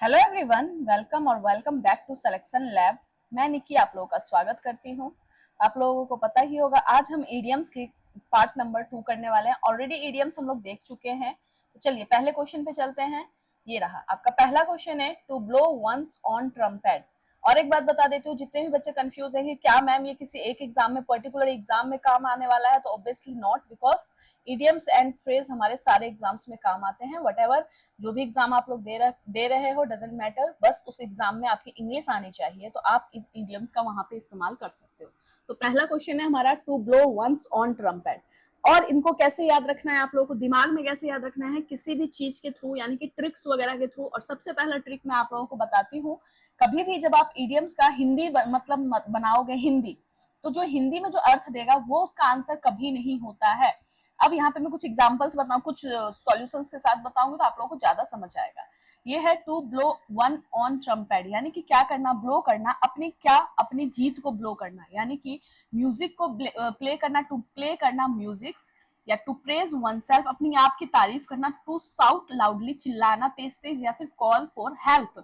Hello everyone, welcome और welcome back to Selection Lab. मैं निकी आप लोगों का स्वागत करती हूँ। आप लोगों को पता ही होगा, आज हम ईडियम्स की पार्ट नंबर 2 करने वाले हैं। ऑलरेडी ईडियम्स हम लोग देख चुके हैं। तो चलिए पहले क्वेश्चन पे चलते हैं। ये रहा आपका पहला क्वेश्चन है, to blow one's on trumpet. और एक बात बता देती हूँ, जितने भी बच्चे कंफ्यूज है कि क्या मैम ये किसी एक एग्जाम में, पर्टिकुलर एग्जाम में काम आने वाला है, तो obviously not, because idioms and phrase हमारे सारे एग्जाम्स में काम आते हैं। वट जो भी एग्जाम आप लोग दे रहे हो डजेंट मैटर, बस उस एग्जाम में आपकी इंग्लिश आनी चाहिए, तो आप इडियम्स का वहां पे इस्तेमाल कर सकते हो। तो पहला क्वेश्चन है हमारा, to blow one's on trumpet. और इनको कैसे याद रखना है, आप लोगों को दिमाग में कैसे याद रखना है, किसी भी चीज के थ्रू, यानी कि ट्रिक्स वगैरह के थ्रू। और सबसे पहला ट्रिक मैं आप लोगों को बताती हूँ, कभी भी जब आप इडियम्स का हिंदी मतलब बनाओगे हिंदी, तो जो हिंदी में जो अर्थ देगा वो उसका आंसर कभी नहीं होता है। अब यहाँ पे मैं कुछ एग्जांपल्स बताऊं, कुछ सॉल्यूशंस के साथ बताऊंगी, तो आप लोगों को ज्यादा समझ आएगा। ये है to blow one on trumpet, यानी कि क्या करना, ब्लो करना, अपनी जीत को ब्लो करना, यानी कि म्यूजिक को प्ले करना, टू प्ले करना म्यूजिक्स, या टू प्रेज वन सेल्फ, अपनी आप की तारीफ करना, टू साउट लाउडली, चिल्लाना तेज तेज, या फिर कॉल फॉर हेल्प,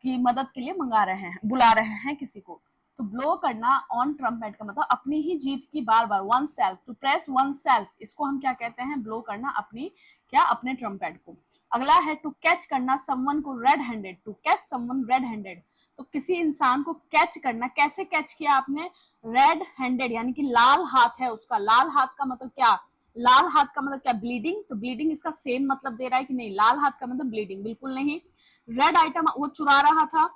की मदद के लिए मंगा रहे हैं, बुला रहे हैं किसी को। तो ब्लो करना ऑन ट्रम्पेट का मतलब अपनी ही जीत की बार बार, oneself, to press oneself, इसको हम क्या कहते हैं, ब्लो करना अपनी क्या, अपने ट्रम्पेट को। अगला है टू कैच करना समवन को red handed, to catch someone red handed, तो किसी इंसान को कैच करना, कैसे कैच किया आपने, रेड हैंडेड, यानी कि लाल हाथ है उसका। लाल हाथ का मतलब क्या, लाल हाथ का मतलब क्या, ब्लीडिंग, तो ब्लीडिंग इसका सेम मतलब दे रहा है कि नहीं, लाल हाथ का मतलब ब्लीडिंग, बिल्कुल नहीं। रेड आइटम वो चुरा रहा था,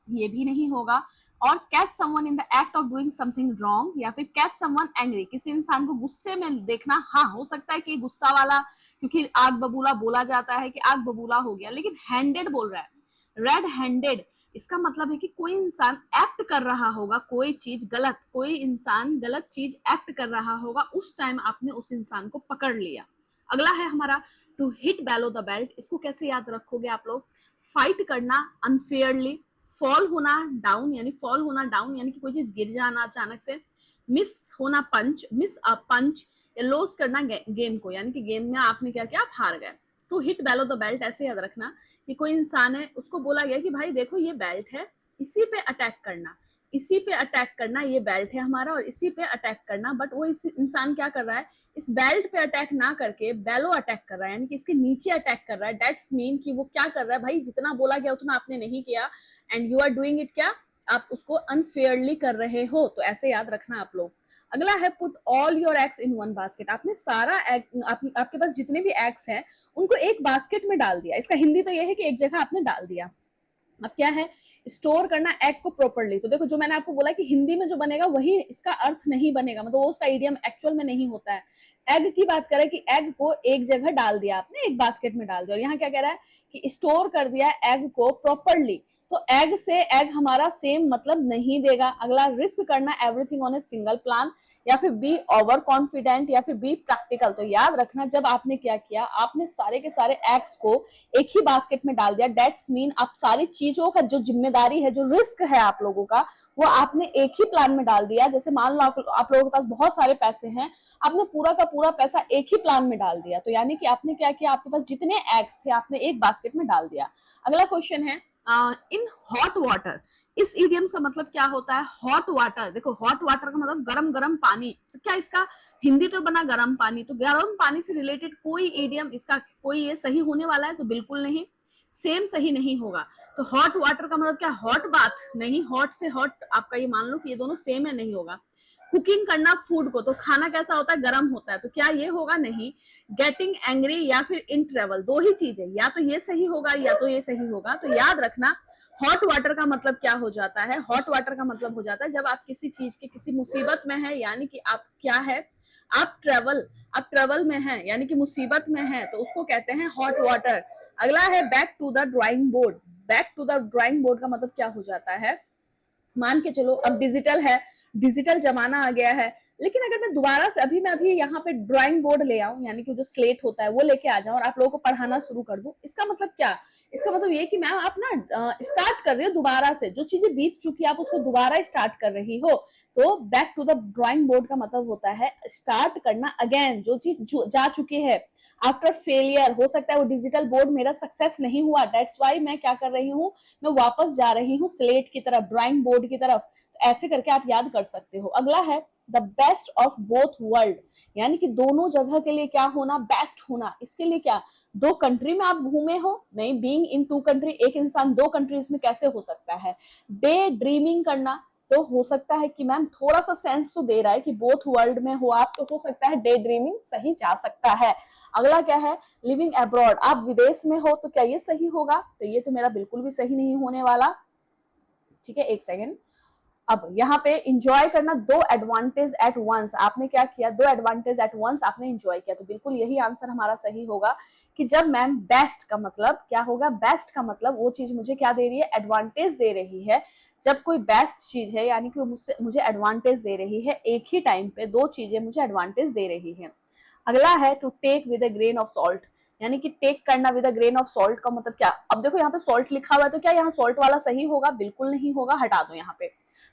ये भी नहीं होगा। और catch someone in the act of doing something wrong, या फिर कैच समवन एंग्री, किसी इंसान को गुस्से में देखना। हाँ, हो सकता है कि गुस्सा वाला, क्योंकि आग बबूला बोला जाता है कि आग बबूला हो गया, लेकिन हैंडेड बोल रहा है, रेड हैंडेड, इसका मतलब है कि कोई इंसान एक्ट कर रहा होगा, कोई चीज गलत, कोई इंसान गलत चीज एक्ट कर रहा होगा, उस टाइम आपने उस इंसान को पकड़ लिया। अगला है हमारा to hit below the belt, इसको कैसे याद रखोगे आप लोग, फाइट करना अनफेयरली, फॉल होना डाउन, यानी फॉल होना डाउन, यानी कि कोई चीज गिर जाना अचानक से, मिस होना पंच, मिस अ पंच, या लॉस करना गेम को, यानी कि गेम में आपने क्या किया, आप हार गए। To hit below the belt ऐसे याद रखना कि कोई इंसान है, उसको बोला गया कि भाई देखो ये बेल्ट है, इसी पे अटैक करना, इसी पे अटैक करना, ये बेल्ट है हमारा और इसी पे अटैक करना। बट वो इस इंसान क्या कर रहा है, इस बेल्ट पे अटैक ना करके बेलो अटैक कर रहा है, यानी कि इसके नीचे अटैक कर रहा है। डेट्स मीन कि वो क्या कर रहा है, भाई जितना बोला गया उतना आपने नहीं किया, and you are doing it क्या, आप उसको अनफेयरली कर रहे हो। तो ऐसे याद रखना आप लोग। अगला है put all your eggs in one basket, आपने सारा एग, आपके पास जितने भी एग्स हैं उनको एक बास्केट में डाल दिया। इसका हिंदी तो यह है कि एक जगह आपने डाल दिया। अब क्या है, स्टोर करना एग को प्रॉपरली, तो देखो जो मैंने आपको बोला कि हिंदी में जो बनेगा वही इसका अर्थ नहीं बनेगा, मतलब वो उसका इडियम एक्चुअल में नहीं होता है। एग की बात करें कि एग को एक जगह डाल दिया आपने, एक बास्केट में डाल दिया, और यहाँ क्या कह रहा है कि स्टोर कर दिया एग को प्रॉपरली, तो एग से एग हमारा सेम मतलब नहीं देगा। अगला, रिस्क करना everything on a single plan, या फिर बी ओवर कॉन्फिडेंट, या फिर बी प्रैक्टिकल। तो याद रखना, जब आपने क्या किया, आपने सारे के सारे एग्स को एक ही बास्केट में डाल दिया, डेट्स मीन आप सारी चीजों का जो जिम्मेदारी है, जो रिस्क है आप लोगों का, वो आपने एक ही प्लान में डाल दिया। जैसे मान लो आप लोगों के पास बहुत सारे पैसे हैं, आपने पूरा का पूरा पैसा एक ही प्लान में डाल दिया, तो यानी कि आपने क्या किया, आपके पास जितने एग्स थे आपने एक बास्केट में डाल दिया। अगला क्वेश्चन है, इन हॉट वाटर, इस इडियम्स का मतलब क्या होता है, हॉट वाटर। देखो हॉट वाटर का मतलब गरम गरम पानी, तो क्या इसका हिंदी तो बना गरम पानी, तो गरम पानी से रिलेटेड कोई इडियम इसका कोई ये सही होने वाला है, तो बिल्कुल नहीं, सेम सही नहीं होगा। तो हॉट वाटर का मतलब क्या, हॉट बाथ नहीं, हॉट से हॉट आपका ये मान लो कि ये दोनों सेम है, नहीं होगा। कुकिंग करना फूड को, तो खाना कैसा होता है, गर्म होता है, तो क्या ये होगा, नहीं। गेटिंग एंग्री या फिर इन ट्रेवल, दो ही चीज है, या तो ये सही होगा या तो ये सही होगा। तो याद रखना, हॉट वाटर का मतलब क्या हो जाता है, हॉट वाटर का मतलब हो जाता है जब आप किसी चीज के किसी मुसीबत में है, यानी कि आप क्या है, आप ट्रेवल में हैं, यानी कि मुसीबत में हैं, तो उसको कहते हैं हॉट वाटर। अगला है back to the drawing board, back to the drawing board का मतलब क्या हो जाता है, मान के चलो अब डिजिटल है, डिजिटल जमाना आ गया है। लेकिन अगर मैं दोबारा से अभी मैं अभी यहाँ पे ड्राइंग बोर्ड ले आऊं, यानी कि जो स्लेट होता है वो लेके आ जाऊं और आप लोगों को पढ़ाना शुरू कर दूं, इसका मतलब क्या? इसका मतलब ये कि मैं आप ना स्टार्ट कर रही हो दोबारा से, जो चीजें बीत चुकी है आप उसको दोबारा स्टार्ट कर रही हो। तो back to the drawing board का मतलब होता है स्टार्ट करना अगेन, जो चीज जा चुकी है आफ्टर फेलियर। हो सकता है वो डिजिटल बोर्ड मेरा सक्सेस नहीं हुआ, दैट्स वाई मैं क्या कर रही हूँ, मैं वापस जा रही हूँ स्लेट की तरफ, ड्राइंग बोर्ड की तरफ। तो ऐसे करके आप याद कर सकते हो। अगला है the best of both world, यानी कि दोनों जगह के लिए क्या होना, बेस्ट होना। इसके लिए क्या, दो कंट्री में आप घूमे हो, नहीं, बीइंग इन टू कंट्री, एक इंसान दो कंट्रीज में कैसे हो सकता है। डे ड्रीमिंग करना, तो हो सकता है कि मैम थोड़ा सा सेंस तो दे रहा है कि बोथ वर्ल्ड में हो आप, तो हो सकता है डे ड्रीमिंग सही जा सकता है। अगला क्या है, लिविंग अब्रॉड, आप विदेश में हो, तो क्या ये सही होगा? तो ये तो मेरा बिल्कुल भी सही नहीं होने वाला। ठीक है, एक सेकेंड। अब यहाँ पे इंजॉय करना, दो एडवांटेज एट वंस, आपने क्या किया, दो एडवांटेज एट वंस आपने इंजॉय किया, तो बिल्कुल यही आंसर हमारा सही होगा कि जब मैम बेस्ट का मतलब क्या होगा, बेस्ट का मतलब वो चीज मुझे क्या दे रही है, एडवांटेज दे रही है। जब कोई बेस्ट चीज है यानी कि मुझसे मुझे एडवांटेज दे रही है, एक ही टाइम पे दो चीजें मुझे एडवांटेज दे रही है। अगला है to take with a grain of salt, यानी कि टेक करना with a grain of salt का मतलब क्या, अब देखो यहाँ पे सॉल्ट लिखा हुआ है, तो क्या यहाँ सॉल्ट वाला सही होगा? बिल्कुल नहीं होगा, हटा दो यहाँ पे।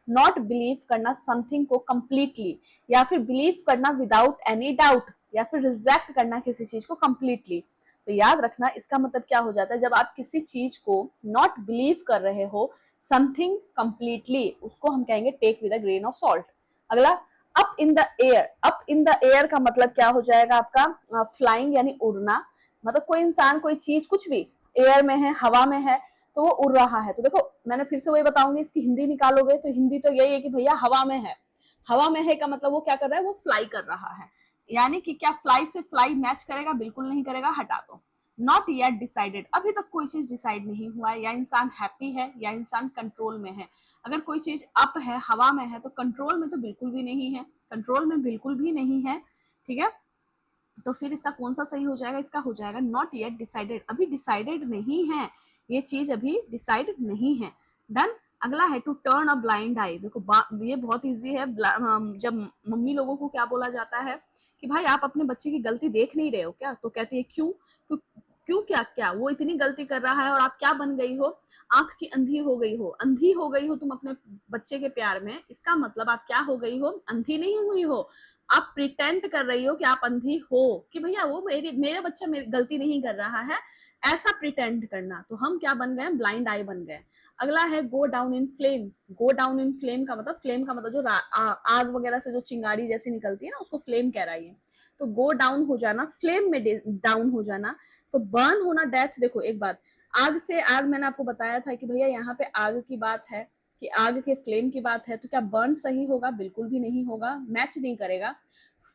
नॉट बिलीव करना समथिंग को कंप्लीटली, या फिर बिलीव करना विदाउट एनी डाउट, या फिर रिजेक्ट करना किसी चीज को कंप्लीटली। तो याद रखना इसका मतलब क्या हो जाता है, जब आप किसी चीज को नॉट बिलीव कर रहे हो समथिंग कंप्लीटली, उसको हम कहेंगे take with a grain of salt. अगला up in the air, up in the air का मतलब क्या हो जाएगा आपका, फ्लाइंग यानी उड़ना। मतलब कोई इंसान कोई चीज कुछ भी एयर में है, हवा में है, तो वो उड़ रहा है। तो देखो मैंने फिर से वही बताऊंगी, इसकी हिंदी निकालोगे तो हिंदी तो यही है कि भैया हवा में है। हवा में है का मतलब वो क्या कर रहा है, वो फ्लाई कर रहा है। यानी कि क्या फ्लाई से फ्लाई मैच करेगा? बिल्कुल नहीं करेगा, हटा दो। नॉट येट डिसाइडेड, अभी तक कोई चीज डिसाइड नहीं हुआ है, या इंसान हैप्पी है या इंसान कंट्रोल में है। अगर कोई चीज अप है, हवा में है, तो कंट्रोल में तो बिल्कुल भी नहीं है, कंट्रोल में बिल्कुल भी नहीं है। ठीक है, तो फिर इसका कौन सा सही हो जाएगा, इसका हो जाएगा नॉट येट डिसाइडेड, अभी डिसाइडेड नहीं है, ये चीज अभी डिसाइड नहीं है। डन। अगला है टू टर्न अ ब्लाइंड आई, देखो ये बहुत इजी है। जब मम्मी लोगों को क्या बोला जाता है कि भाई आप अपने बच्चे की गलती देख नहीं रहे हो क्या, तो कहती है क्यों, क्यों, क्यों, क्या क्या वो इतनी गलती कर रहा है और आप क्या बन गई हो, आंख की अंधी हो गई हो, अंधी हो गई हो तुम अपने बच्चे के प्यार में। इसका मतलब आप क्या हो गई हो, अंधी नहीं हुई हो, आप प्रिटेंड कर रही हो कि आप अंधी हो, कि भैया वो मेरा बच्चा मेरी गलती नहीं कर रहा है, ऐसा प्रिटेंड करना। तो हम क्या बन गए, ब्लाइंड आई बन गए। अगला है go down in flame, go down in flame का मतलब, फ्लेम का मतलब जो आग वगैरह से जो चिंगारी जैसी निकलती है ना, उसको फ्लेम कह रहा है। तो गो डाउन हो जाना, फ्लेम में डाउन हो जाना। तो बर्न होना, डेथ। देखो एक बात, आग से आग मैंने आपको बताया था कि भैया यहाँ पे आग की बात है, कि आग के फ्लेम की बात है, तो क्या बर्न सही होगा? बिल्कुल भी नहीं होगा, मैच नहीं करेगा।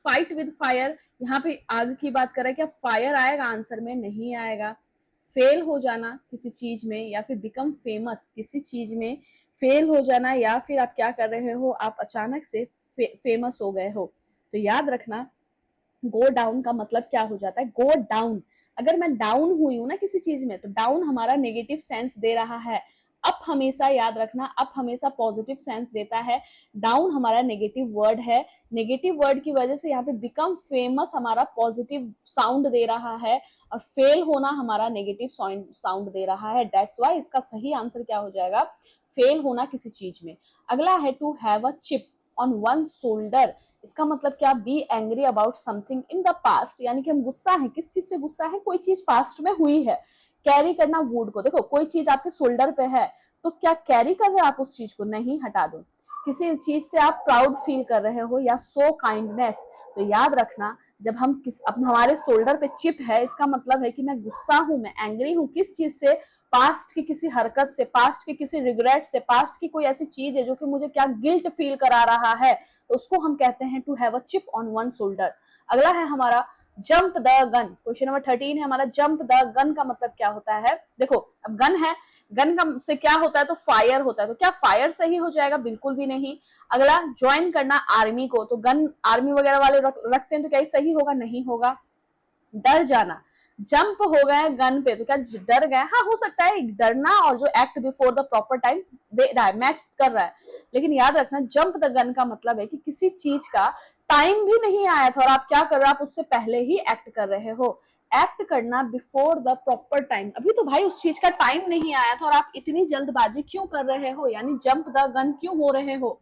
फाइट विद फायर, यहाँ पे आग की बात कर रहा है, क्या फायर आएगा आंसर में? नहीं आएगा। फेल हो जाना किसी चीज में, या फिर बिकम फेमस, किसी चीज में फेल हो जाना, या फिर आप क्या कर रहे हो, आप अचानक से फेमस हो गए हो। तो याद रखना गो डाउन का मतलब क्या हो जाता है, गो डाउन। अगर मैं डाउन हुई हूं ना किसी चीज में, तो डाउन हमारा नेगेटिव सेंस दे रहा है। अप हमेशा याद रखना, अप हमेशा पॉजिटिव सेंस देता है, डाउन हमारा नेगेटिव वर्ड है। नेगेटिव वर्ड की वजह से यहाँ पे बिकम फेमस हमारा पॉजिटिव साउंड दे रहा है, और फेल होना हमारा नेगेटिव साउंड दे रहा है। दैट्स वाई इसका सही आंसर क्या हो जाएगा, फेल होना किसी चीज में। अगला है to have a chip on one shoulder, इसका मतलब क्या, be angry about something in the past, यानी कि हम गुस्सा है, किस चीज से गुस्सा है, कोई चीज पास्ट में हुई है। कैरी करना वुड को, देखो कोई चीज आपके शोल्डर पे है, तो क्या कैरी कर रहे हो आप उस चीज को? नहीं, हटा दो। किसी चीज से आप प्राउड फील कर रहे हो, या सो काइंडनेस। तो याद रखना, जब हम अब हमारे शोल्डर पे चिप है, इसका मतलब है कि मैं गुस्सा हूं, मैं एंग्री हूं, किस चीज से, पास्ट की किसी हरकत से, पास्ट के किसी रिग्रेट से, पास्ट की कोई ऐसी चीज है जो कि मुझे क्या गिल्ट फील करा रहा है, तो उसको हम कहते हैं to have a chip on one shoulder. अगला है हमारा jump the gun, question number 13 है हमारा, जंप द गन का मतलब क्या होता है। देखो अब गन है, गन का से क्या होता है, तो फायर होता है, तो क्या फायर सही हो जाएगा? बिल्कुल भी नहीं। अगला ज्वाइन करना आर्मी को, तो गन आर्मी वगैरह वाले रखते हैं, तो क्या सही होगा? नहीं होगा। डर जाना, जंप हो गए गन पे तो क्या डर गए? हाँ, हो सकता है डरना और जो act before the proper time दे रहा है, मैच कर रहा है, लेकिन याद रखना जंप द गन का मतलब है कि किसी चीज का टाइम भी नहीं आया था और आप क्या कर रहे हो, आप उससे पहले ही एक्ट कर रहे हो। एक्ट करना बिफोर द प्रॉपर टाइम, अभी तो भाई उस चीज का टाइम नहीं आया था और आप इतनी जल्दबाजी क्यों कर रहे हो, यानी जंप द गन क्यों हो रहे हो।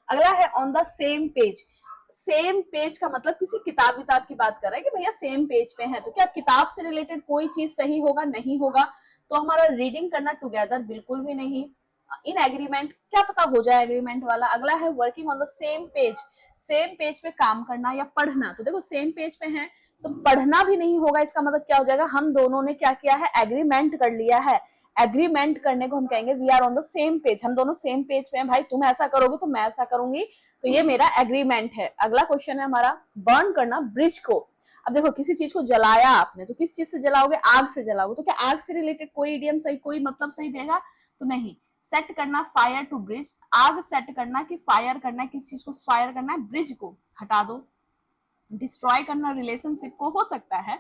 अगला है on the same page. Same page का मतलब किसी किताब विताब की बात कर रहा है कि भैया सेम पेज पे है, तो क्या किताब से रिलेटेड कोई चीज सही होगा? नहीं होगा। तो हमारा रीडिंग करना टुगेदर बिल्कुल भी नहीं। इन एग्रीमेंट, क्या पता हो जाए एग्रीमेंट वाला। अगला है working on the same page, same page पे काम करना या पढ़ना। तो देखो सेम पेज पे है तो पढ़ना भी नहीं होगा, इसका मतलब क्या हो जाएगा, हम दोनों ने क्या किया है, एग्रीमेंट कर लिया है। एग्रीमेंट करने को हम कहेंगे we are on the same page, हम दोनों सेम पेज पे हैं भाई, तुम ऐसा करोगे तो मैं ऐसा करूंगी, तो ये मेरा एग्रीमेंट है। अगला क्वेश्चन है हमारा बर्न करना ब्रिज को। अब देखो किसी चीज को जलाया आपने तो किस चीज से जलाओगे, आग से जलाओगे, तो क्या आग से रिलेटेड कोई इडियम सही, कोई मतलब सही देगा? तो नहीं। सेट करना फायर टू ब्रिज, आग सेट करना कि फायर करना, किस चीज को फायर करना है, ब्रिज को हटा दो। डिस्ट्रॉय करना रिलेशनशिप को हो सकता है।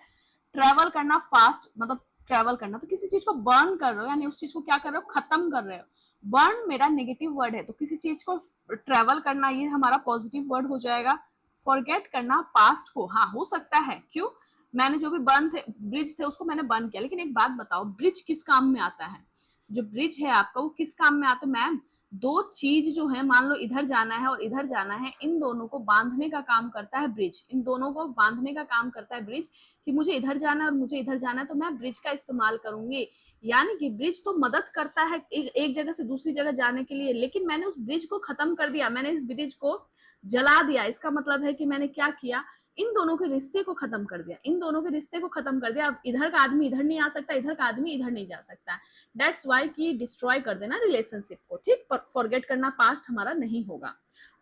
ट्रेवल करना फास्ट मतलब ट्रेवल करना, तो किसी चीज को बर्न कर रहे हो यानी उस चीज को क्या कर रहे हो, खत्म कर रहे हो। बर्न मेरा नेगेटिव वर्ड है तो किसी चीज को ट्रेवल करना ये हमारा पॉजिटिव वर्ड हो जाएगा। फॉरगेट करना पास्ट को, हाँ हो सकता है, क्यों, मैंने जो भी बर्न थे ब्रिज थे उसको मैंने बर्न किया, लेकिन एक बात बताओ ब्रिज किस काम में आता है, जो ब्रिज है आपका वो किस काम में आता है मैम? दो चीज जो है, मान लो इधर जाना है और इधर जाना है, इन दोनों को बांधने का काम करता है ब्रिज, इन दोनों को बांधने का काम करता है ब्रिज, कि मुझे इधर जाना है और मुझे इधर जाना है तो मैं ब्रिज का इस्तेमाल करूंगी। यानी कि ब्रिज तो मदद करता है एक जगह से दूसरी जगह जाने के लिए, लेकिन मैंने उस ब्रिज को खत्म कर दिया, मैंने इस ब्रिज को जला दिया, इसका मतलब है कि मैंने क्या किया, इन दोनों के रिश्ते को खत्म कर दिया, इन दोनों के रिश्ते को खत्म कर दिया। अब इधर का आदमी इधर नहीं आ सकता, इधर का आदमी इधर नहीं जा सकता। दैट्स वाई कि डिस्ट्रॉय कर देना रिलेशनशिप को, ठीक, पर फॉरगेट करना पास्ट हमारा नहीं होगा।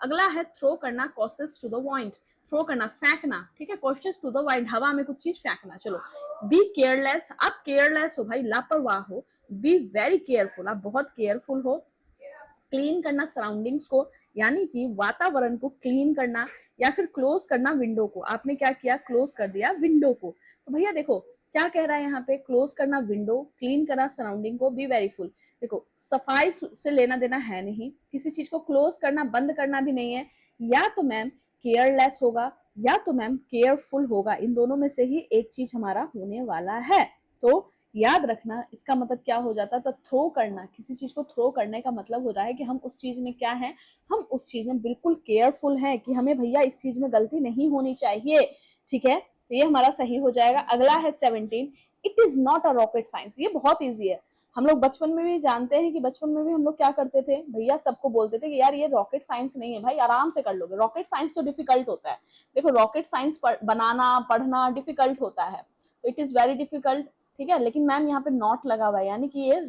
अगला है थ्रो करना caution to the wind, throw करना फेंकना, ठीक है, कॉसेस टू द वाइंड, हवा में कुछ चीज फेंकना। चलो बी केयरलेस, आप केयरलेस हो भाई, लापरवाह हो। बी वेरी केयरफुल, आप बहुत केयरफुल हो। क्लीन करना सराउंडिंग्स को, यानी कि वातावरण को क्लीन करना, या फिर क्लोज करना विंडो को, आपने क्या किया, क्लोज कर दिया विंडो को। तो भैया देखो क्या कह रहा है यहाँ पे, क्लोज करना विंडो, क्लीन करना सराउंडिंग को, बी वेरी फुल। देखो सफाई से लेना देना है नहीं, किसी चीज को क्लोज करना बंद करना भी नहीं है, या तो मैम केयरलेस होगा या तो मैम केयरफुल होगा, इन दोनों में से ही एक चीज हमारा होने वाला है। तो याद रखना इसका मतलब क्या हो जाता है, तो थ्रो करना, किसी चीज को थ्रो करने का मतलब हो रहा है कि हम उस चीज में क्या है, हम उस चीज में बिल्कुल केयरफुल हैं कि हमें भैया इस चीज में गलती नहीं होनी चाहिए, ठीक है, तो ये हमारा सही हो जाएगा। अगला है 17, it is not a rocket science, ये बहुत ईजी है, हम लोग बचपन में भी जानते हैं कि बचपन में भी हम लोग क्या करते थे भैया, सबको बोलते थे कि यार ये रॉकेट साइंस नहीं है भाई, आराम से कर लोगे, रॉकेट साइंस तो डिफिकल्ट होता है। देखो रॉकेट साइंस बनाना पढ़ना डिफिकल्ट होता है, इट इज वेरी डिफिकल्ट, ठीक है, लेकिन मैम यहाँ पे नॉट लगा हुआ है यानी कि ये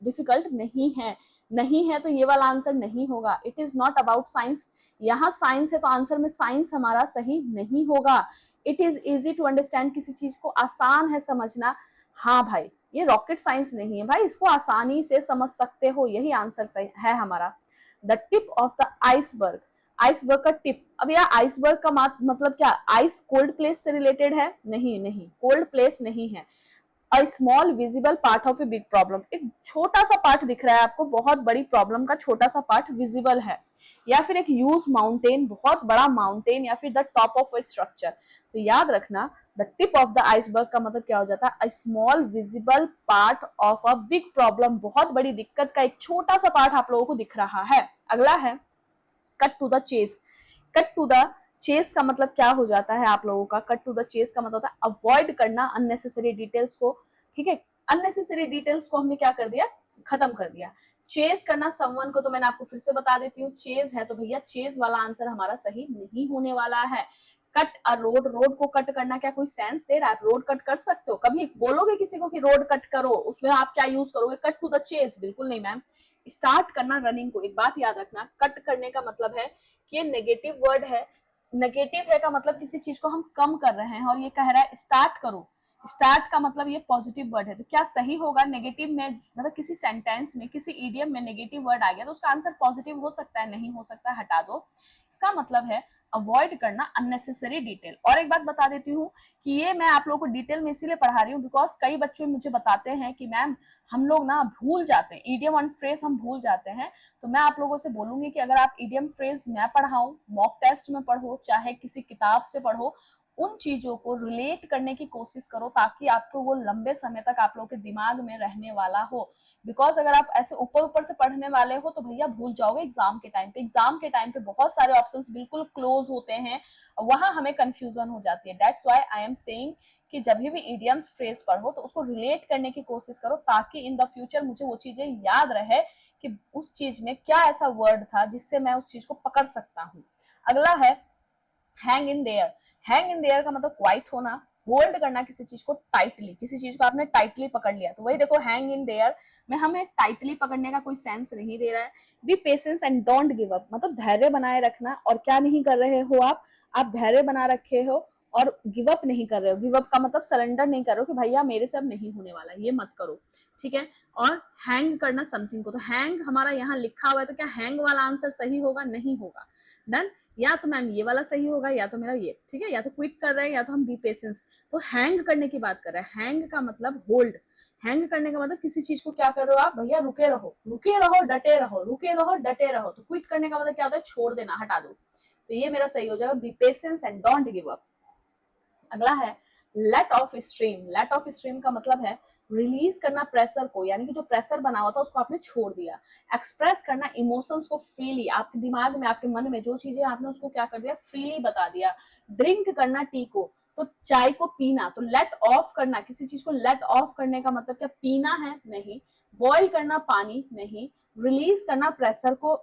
डिफिकल्ट नहीं है, नहीं है तो ये वाला आंसर नहीं होगा। It is not about science, यहाँ साइंस है तो आंसर में साइंस हमारा सही नहीं होगा। It is easy to understand, किसी चीज को आसान है समझना, हाँ भाई ये रॉकेट साइंस नहीं है भाई, इसको आसानी से समझ सकते हो, यही आंसर सही है हमारा। The tip of the iceberg, iceberg का टिप, अब यार आइसबर्ग का मतलब क्या, आइस कोल्ड प्लेस से रिलेटेड है? नहीं नहीं, कोल्ड प्लेस नहीं है। A small visible part of a big problem, एक छोटा सा पार्ट दिख रहा है आपको, बहुत बड़ी प्रॉब्लम का छोटा सा पार्ट विजिबल है, या फिर एक ह्यूज माउंटेन, बहुत बड़ा माउंटेन, या फिर the top of A structure. तो याद रखना the tip of the iceberg का मतलब क्या हो जाता है, a small visible part of a big problem, बहुत बड़ी दिक्कत का एक छोटा सा पार्ट आप लोगों को दिख रहा है। अगला है cut to the chase, cut to the chase का मतलब क्या हो जाता है आप लोगों का, कट टू द चेस का मतलब होता है अवॉइड करना अननेसेसरी डिटेल्स को, ठीक है, अननेसेसरी डिटेल्स को हमने क्या कर दिया, खत्म कर दिया। चेस करना समवन को तो मैंने आपको फिर से बता देती हूँ, चेस है तो भैया चेस वाला आंसर हमारा सही नहीं होने वाला है। कट अ रोड, रोड को कट करना क्या कोई सेंस दे रहा है, रोड कट कर सकते हो, कभी बोलोगे किसी को कि रोड कट करो, उसमें आप क्या यूज करोगे, कट टू द चेस, बिल्कुल नहीं मैम। स्टार्ट करना रनिंग को, एक बात याद रखना, कट करने का मतलब है कि ये नेगेटिव वर्ड है, नेगेटिव है का मतलब किसी चीज को हम कम कर रहे हैं, और ये कह रहा है स्टार्ट करो, स्टार्ट का मतलब ये पॉजिटिव वर्ड है, तो क्या सही होगा? नेगेटिव में मतलब किसी सेंटेंस में, किसी इडियम में नेगेटिव वर्ड आ गया तो उसका आंसर पॉजिटिव हो सकता है, नहीं हो सकता, हटा दो। इसका मतलब है अवॉइड करना अननेसेसरी डिटेल। और एक बात बता देती हूँ कि ये मैं आप लोगों को डिटेल में इसीलिए पढ़ा रही हूँ बिकॉज कई बच्चे मुझे बताते हैं कि मैम हम लोग ना भूल जाते हैं, इडियम एंड फ्रेज हम भूल जाते हैं। तो मैं आप लोगों से बोलूंगी कि अगर आप इडियम फ्रेज मैं पढ़ाऊं, मॉक टेस्ट में पढ़ो, चाहे किसी किताब से पढ़ो, उन चीजों को रिलेट करने की कोशिश करो ताकि आपको वो लंबे समय तक आप लोगों के दिमाग में रहने वाला हो। बिकॉज अगर आप ऐसे ऊपर ऊपर से पढ़ने वाले हो तो भैया भूल जाओगे एग्जाम के टाइम पे। एग्जाम के टाइम पे बहुत सारे ऑप्शंस बिल्कुल क्लोज होते हैं, वहां हमें कंफ्यूजन हो जाती है। That's why I am saying कि जब भी इडियम्स फ्रेज पढ़ो तो उसको रिलेट करने की कोशिश करो ताकि इन द फ्यूचर मुझे वो चीजें याद रहे कि उस चीज में क्या ऐसा वर्ड था जिससे मैं उस चीज को पकड़ सकता हूँ। अगला है hang in their. Hang in their का मतलब क्वाइट होना, होल्ड करना किसी चीज को टाइटली, किसी चीज को आपने टाइटली पकड़ लिया। तो वही देखो हैंग इन देयर में हमें टाइटली पकड़ने का कोई सेंस नहीं दे रहा है। B patience and don't give up, मतलब धैर्य बनाए रखना। और क्या नहीं कर रहे हो आप धैर्य बना रखे हो और गिव अप नहीं कर रहे हो। गिव अप का मतलब सरेंडर नहीं कर रहे हो कि भैया मेरे से अब नहीं होने वाला, ये मत करो, ठीक है। और हैंग करना समथिंग को, तो हैंग हमारा यहाँ लिखा हुआ है, तो क्या हैंग वाला आंसर सही होगा? नहीं होगा। डन। या तो मैम ये वाला सही होगा या तो मेरा ये, ठीक है। या तो क्विट कर रहे हैं या तो हम बी पेशेंस। तो हैंग करने की बात कर रहे हैं। हैंग का मतलब होल्ड, हैंग करने का मतलब किसी चीज को क्या कर रहे हो आप? भैया रुके रहो, रुके रहो, डटे रहो, रुके रहो, डटे रहो। तो क्विट करने का मतलब क्या होता है? छोड़ देना, हटा दो। तो ये मेरा सही हो जाएगा, be patience and don't give up. अगला है let off stream. Let off stream का मतलब है रिलीज करना प्रेशर को, यानी कि जो प्रेशर बना हुआ था उसको आपने छोड़ दिया। एक्सप्रेस करना इमोशंस को फ्रीली, आपके दिमाग में, आपके मन में जो चीजें आपने उसको क्या कर दिया? फ्रीली बता दिया। ड्रिंक करना टी को, तो चाय को पीना। तो लेट ऑफ करना, किसी चीज को लेट ऑफ करने का मतलब क्या? पीना है? नहीं। बॉईल करना पानी? नहीं। रिलीज करना प्रेशर को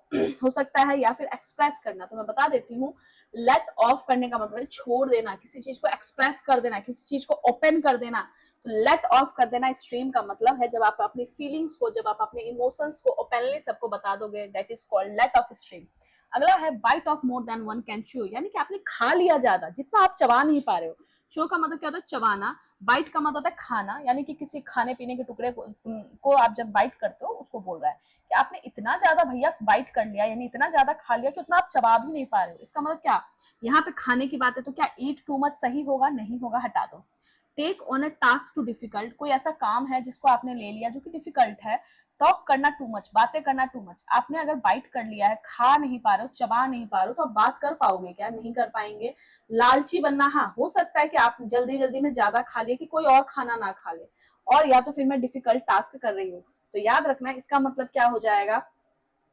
हो सकता है, या फिर एक्सप्रेस करना। तो मैं बता देती हूँ, लेट ऑफ करने का मतलब छोड़ देना, किसी चीज को एक्सप्रेस कर देना, किसी चीज को ओपन कर देना। तो लेट ऑफ कर देना स्ट्रीम का मतलब है जब आप अपनी फीलिंग्स को, जब आप अपने इमोशंस को ओपनली सबको बता दोगे, that is called let off stream. अगला है bite off more than one can chew, यानी कि आपने खा लिया ज्यादा, जितना आप चबा नहीं पा रहे हो। च्यू का मतलब क्या होता है? चबाना। बाइट का मतलब होता है खाना, यानी कि किसी खाने पीने के टुकड़े को आप जब बाइट करते हो उसको बोल रहा है कि आपने इतना ज्यादा भैया बाइट कर लिया, यानी इतना ज्यादा खा लिया कि उतना आप चबा भी नहीं पा रहे हो। इसका मतलब क्या? यहाँ पे खाने की बात है, तो क्या ईट टू मच सही होगा? नहीं होगा, हटा दो। Take on a task too difficult, कोई ऐसा काम है जिसको आपने ले लिया जो कि डिफिकल्ट है। टॉक करना टू मच, बातें करना टू मच। आपने अगर बाइट कर लिया है, खा नहीं पा रहे हो, चबा नहीं पा रहे हो, तो आप बात कर पाओगे क्या? नहीं कर पाएंगे। लालची बनना, हाँ हो सकता है कि आप जल्दी जल्दी में ज्यादा खा लिए कि कोई और खाना ना खा ले, और या तो फिर मैं डिफिकल्ट टास्क कर रही हूँ। तो याद रखना इसका मतलब क्या हो जाएगा?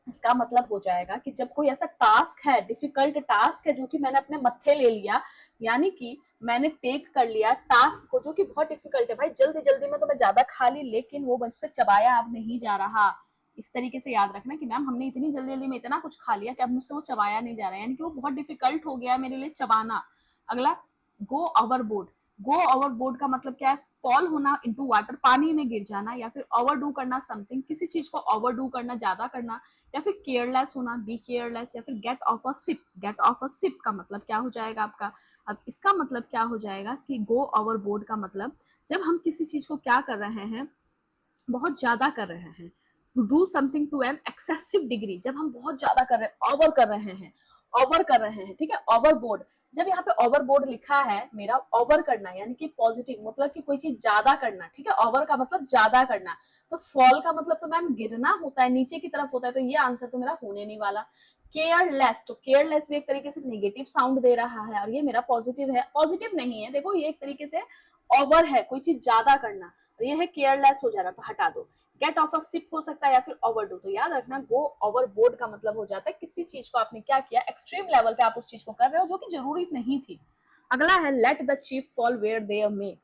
इसका मतलब हो जाएगा कि जब कोई ऐसा टास्क है, डिफिकल्ट टास्क है जो कि मैंने अपने मत्थे ले लिया, यानी कि मैंने टेक कर लिया टास्क को जो कि बहुत डिफिकल्ट है, भाई जल्दी जल्दी में तो मैं ज्यादा खा ली लेकिन वो मुझसे चबाया अब नहीं जा रहा। इस तरीके से याद रखना कि मैम हमने इतनी जल्दी जल्दी में इतना कुछ खा लिया कि अब मुझसे वो चबाया नहीं जा रहा है, यानी कि वो बहुत डिफिकल्ट हो गया मेरे लिए चबाना। अगला गो ओवरबोर्ड। गो ओवरबोर्ड का मतलब क्या है? फॉल होना इनटू वाटर, पानी में गिर जाना, या फिर ओवरडू करना समथिंग, किसी चीज को ओवरडू करना, ज्यादा करना, या फिर केयरलेस होना, बी केयरलेस, या फिर get off a sip. Get off a sip का मतलब क्या हो जाएगा आपका? अब इसका मतलब क्या हो जाएगा कि गो ओवरबोर्ड का मतलब जब हम किसी चीज को क्या कर रहे हैं? बहुत ज्यादा कर रहे हैं। Do something to an excessive degree, जब हम बहुत ज्यादा कर रहे हैं, ओवर कर रहे हैं, ओवर कर रहे हैं, ठीक है। ओवरबोर्ड, जब यहाँ पे ओवरबोर्ड लिखा है मेरा, ओवर करना यानी कि पॉजिटिव, मतलब कि कोई चीज ज्यादा करना, ठीक है। ओवर का मतलब ज्यादा करना। तो फॉल का मतलब तो मैम गिरना होता है, नीचे की तरफ होता है, तो ये आंसर तो मेरा होने नहीं वाला। केयरलेस, तो केयरलेस भी एक तरीके से नेगेटिव साउंड दे रहा है और ये मेरा पॉजिटिव है, पॉजिटिव नहीं है। देखो ये एक तरीके से ओवर है, कोई चीज ज्यादा करना, तो ये है केयरलेस हो जाना, तो हटा दो। गेट ऑफ अ सिप हो सकता है या फिर ओवरडू। तो याद रखना गो ओवरबोर्ड का मतलब हो जाता है किसी चीज को आपने क्या किया, एक्सट्रीम लेवल पे आप उस चीज को कर रहे हो जो कि जरूरी नहीं थी। अगला है let the chip fall where they may.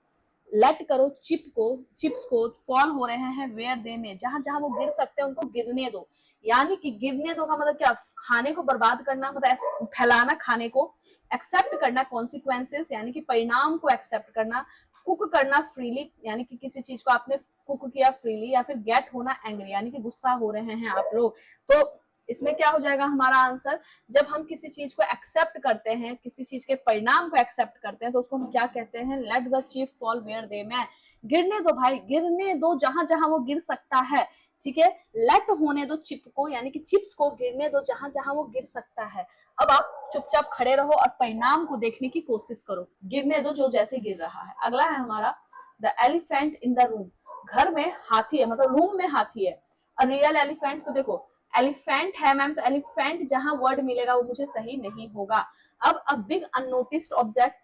Let करो चिप्स को फॉल हो रहे हैं वेयर दे में, जहां जहां वो गिर सकते हैं उनको गिरने दो। यानी कि गिरने दो का मतलब क्या? खाने को बर्बाद करना, मतलब फैलाना खाने को। एक्सेप्ट करना कॉन्सिक्वेंसेस, यानी कि परिणाम को एक्सेप्ट करना। कुक करना फ्रीली, यानी कि किसी चीज को आपने कुक किया फ्रीली, या फिर गेट होना एंग्री, यानी कि गुस्सा हो रहे हैं आप लोग। तो इसमें क्या हो जाएगा हमारा आंसर, जब हम किसी चीज को एक्सेप्ट करते हैं, किसी चीज के परिणाम को एक्सेप्ट करते हैं, तो उसको हम क्या कहते हैं, let the chip fall where they may, गिरने दो भाई, गिरने दो जहां जहां वो गिर सकता है, ठीक है, लेट होने दो चिप को, यानी कि चिप्स को गिरने दो जहां जहां वो गिर सकता है। अब आप चुपचाप खड़े रहो और परिणाम को देखने की कोशिश करो, गिरने दो जो जैसे गिर रहा है। अगला है हमारा the elephant in the room, घर में हाथी है, मतलब रूम में हाथी है। रियल एलिफेंट, तो देखो एलिफेंट है मैम, तो एलिफेंट जहां वर्ड मिलेगा वो मुझे सही नहीं होगा। अब अ बिग अननोटिस्ड ऑब्जेक्ट,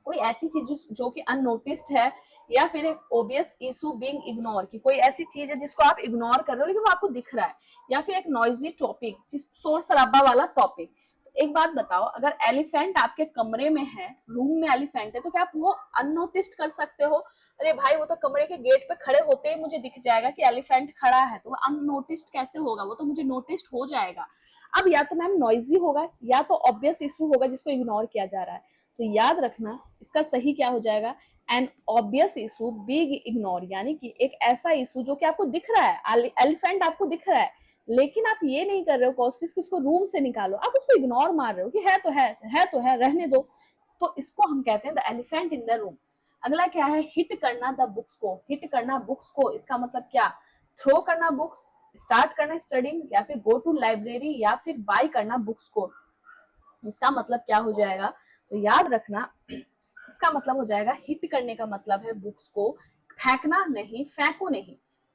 कोई ऐसी चीज जो कि अननोटिस्ड है, या फिर एक ओबियस इशू बीइंग इग्नोर, की कोई ऐसी चीज है जिसको आप इग्नोर कर रहे हो लेकिन वो आपको दिख रहा है, या फिर एक नॉइजी टॉपिक, जिस शोर शराबा वाला टॉपिक। एक बात बताओ, अगर एलिफेंट आपके कमरे में है, रूम में एलिफेंट है, तो क्या आप वो अननोटिस्ड कर सकते हो? अरे भाई वो तो कमरे के गेट पे खड़े होते ही मुझे दिख जाएगा कि एलिफेंट खड़ा है, तो वो अननोटिस्ड कैसे होगा, वो तो मुझे नोटिस्ड हो जाएगा। अब या तो मैम नॉइजी होगा, या तो ऑब्वियस इशू होगा जिसको इग्नोर किया जा रहा है। तो याद रखना इसका सही क्या हो जाएगा, N obvious issue big ignore, यानी कि एक ऐसा इशू जो कि आपको दिख रहा है, एलिफेंट आपको दिख रहा है, लेकिन आप ये नहीं कर रहे हो कोशिश कि उसको रूम से निकालो, आप उसको इग्नोर मार रहे हो कि है तो है तो है, रहने दो। तो इसको हम कहते हैं the elephant in the room. अगला क्या है, हिट करना द बुक्स को, हिट करना बुक्स को, इसका मतलब क्या, थ्रो करना बुक्स, स्टार्ट करना स्टडिंग, या फिर गो टू लाइब्रेरी, या फिर बाय करना बुक्स को। इसका मतलब क्या हो जाएगा, तो याद रखना इसका मतलब हो जाएगा, हिट करने का मतलब है बुक्स को, फेंकना नहीं, फेंको नहीं,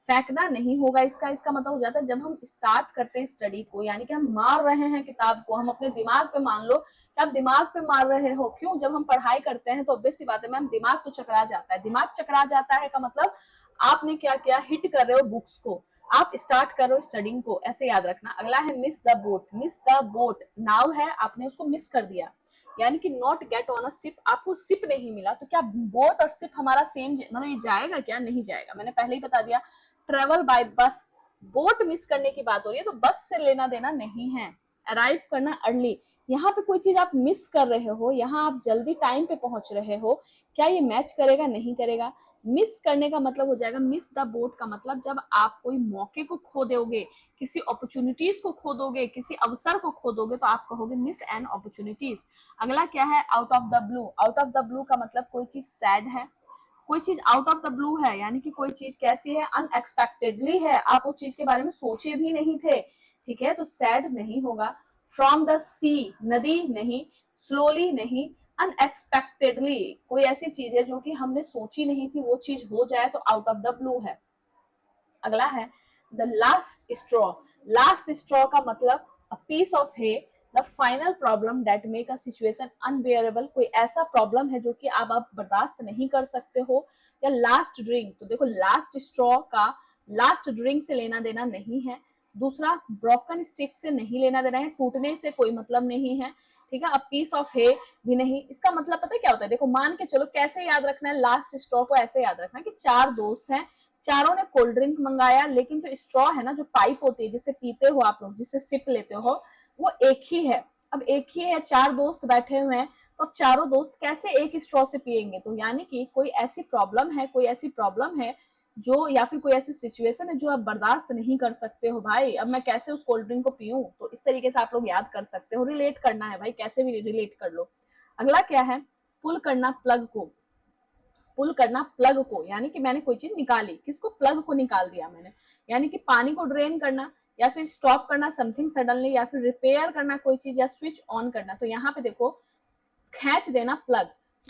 फेंकना नहीं होगा इसका। इसका मतलब हो जाता है जब हम स्टार्ट करते हैं स्टडी को, यानी कि हम मार रहे हैं किताब को, हम अपने दिमाग पे, मान लो कि आप दिमाग पे मार रहे हो, क्यों, जब हम पढ़ाई करते हैं तो ऑब्वियस सी बात है मैम, दिमाग तो चकरा जाता है, दिमाग चकरा जाता है का मतलब आपने क्या किया, हिट कर रहे हो बुक्स को, आप स्टार्ट करो स्टडिंग को, ऐसे याद रखना। अगला है miss the boat, miss the boat, नाव है, आपने उसको मिस कर दिया, यानी कि not get on a ship, आपको शिप नहीं मिला। तो क्या बोट और शिप हमारा सेम, मतलब ये जाएगा क्या, नहीं जाएगा, मैंने पहले ही बता दिया। ट्रेवल बाय बस, बोट मिस करने की बात हो रही है तो बस से लेना देना नहीं है। अराइव करना अर्ली, यहाँ पे कोई चीज आप मिस कर रहे हो, यहाँ आप जल्दी टाइम पे पहुंच रहे हो, क्या ये मैच करेगा, नहीं करेगा। मिस करने का मतलब हो जाएगा, मिस द बोट का मतलब जब आप कोई मौके को खो दोगे, किसी अपॉर्चुनिटीज को खो दोगे, किसी अवसर को खो दोगे, तो आप कहोगे मिस एन अपॉर्चुनिटीज। अगला क्या है, out of the blue, out of the blue का मतलब कोई चीज सैड है, कोई चीज आउट ऑफ द ब्लू है, यानी कि कोई चीज कैसी है, अनएक्सपेक्टेडली है, आप उस चीज के बारे में सोचे भी नहीं थे, ठीक है, तो सैड नहीं होगा। फ्रॉम द सी, नदी नहीं, स्लोली नहीं, अनएक्सपेक्टेडली, कोई ऐसी चीज है जो कि हमने सोची नहीं थी, वो चीज हो जाए तो आउट ऑफ द ब्लू है। अगला है the last straw, last straw का मतलब a piece of hay, the final problem that make a situation unbearable, कोई ऐसा प्रॉब्लम है जो कि आप बर्दाश्त नहीं कर सकते हो। या लास्ट ड्रिंक, तो देखो लास्ट स्ट्रॉ का लास्ट ड्रिंक से लेना देना नहीं है। दूसरा ब्रोकन स्टिक से नहीं लेना देना है, टूटने से कोई मतलब नहीं है, ठीक है। अब पीस ऑफ हे भी नहीं, इसका मतलब पता है क्या होता है, देखो मान के चलो, कैसे याद रखना है लास्ट स्ट्रॉ को, ऐसे याद रखना है कि चार दोस्त हैं, चारों ने कोल्ड ड्रिंक मंगाया, लेकिन जो स्ट्रॉ है ना, जो पाइप होती है जिससे पीते हो आप लोग, जिससे सिप लेते हो, वो एक ही है। अब एक ही है, चार दोस्त बैठे हुए हैं, तो अब चारों दोस्त कैसे एक स्ट्रॉ से पिएंगे, तो यानी कि कोई ऐसी प्रॉब्लम है, कोई ऐसी प्रॉब्लम है जो, या फिर कोई ऐसी सिचुएशन है जो आप बर्दाश्त नहीं कर सकते हो, भाई अब मैं कैसे उस कोल्ड ड्रिंक को पीऊं। तो इस तरीके से आप लोग याद कर सकते हो, रिलेट करना है भाई, कैसे भी रिलेट कर लो। अगला क्या है, पुल करना प्लग को, पुल करना प्लग को, यानी कि मैंने कोई चीज निकाली, किसको, प्लग को निकाल दिया मैंने, यानी कि पानी को ड्रेन करना, या फिर स्टॉप करना समथिंग सडनली, या फिर रिपेयर करना कोई चीज, या स्विच ऑन करना। तो यहाँ पे देखो खींच देना प्लग,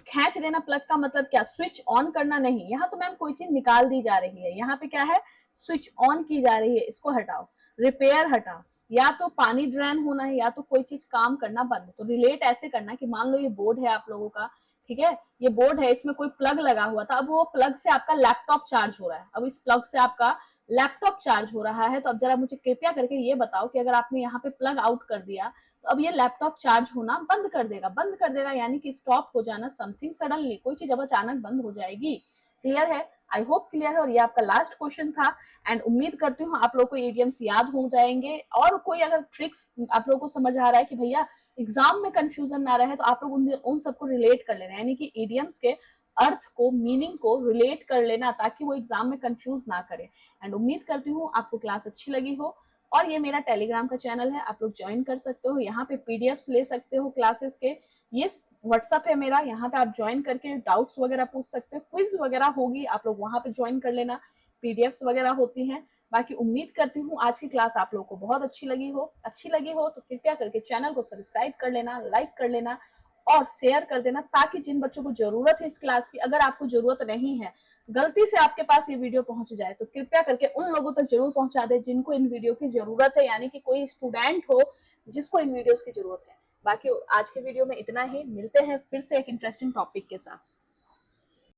खींच देना प्लग का मतलब क्या, स्विच ऑन करना नहीं, यहाँ तो मैम कोई चीज निकाल दी जा रही है, यहाँ पे क्या है, स्विच ऑन की जा रही है, इसको हटाओ। रिपेयर हटाओ, या तो पानी ड्रेन होना है, या तो कोई चीज काम करना बंद। तो रिलेट ऐसे करना कि मान लो ये बोर्ड है आप लोगों का, ठीक है, ये बोर्ड है, इसमें कोई प्लग लगा हुआ था, अब वो प्लग से आपका लैपटॉप चार्ज हो रहा है, अब इस प्लग से आपका लैपटॉप चार्ज हो रहा है। तो अब जरा मुझे कृपया करके ये बताओ कि अगर आपने यहाँ पे प्लग आउट कर दिया, तो अब ये लैपटॉप चार्ज होना बंद कर देगा, बंद कर देगा, यानी कि स्टॉप हो जाना समथिंग सडनली, कोई चीज अब अचानक बंद हो जाएगी। क्लियर है, आई होप क्लियर है। और ये आपका लास्ट क्वेश्चन था, एंड उम्मीद करती हूँ आप लोग को इडियम्स याद हो जाएंगे। और कोई अगर ट्रिक्स आप लोग को समझ आ रहा है कि भैया एग्जाम में कंफ्यूजन ना रहे, तो आप लोग उन सबको रिलेट कर लेना, यानी कि इडियम्स के अर्थ को, मीनिंग को रिलेट कर लेना, ताकि वो एग्जाम में कंफ्यूज ना करे। एंड उम्मीद करती हूँ आपको क्लास अच्छी लगी हो। और ये मेरा टेलीग्राम का चैनल है, आप लोग ज्वाइन कर सकते हो। यहाँ पे पीडीएफ्स ले सकते हो क्लासेस के। ये व्हाट्सअप है मेरा, यहाँ पे आप ज्वाइन करके डाउट्स वगैरह पूछ सकते हो। क्विज वगैरह होगी, आप लोग वहाँ पे ज्वाइन कर लेना। पीडीएफ्स वगैरह होती हैं। बाकी उम्मीद करती हूँ आज की क्लास आप लोगों को बहुत अच्छी लगी हो तो कृपया करके चैनल को सब्सक्राइब कर लेना, लाइक कर लेना और शेयर कर देना, ताकि जिन बच्चों को जरूरत है इस क्लास की, अगर आपको जरूरत नहीं है, गलती से आपके पास ये वीडियो पहुंच जाए तो कृपया करके उन लोगों तक जरूर पहुंचा दे जिनको इन वीडियो की जरूरत है, यानी कि कोई स्टूडेंट हो जिसको इन वीडियोस की जरूरत है। बाकी आज के वीडियो में इतना ही, मिलते हैं फिर से एक इंटरेस्टिंग टॉपिक के साथ।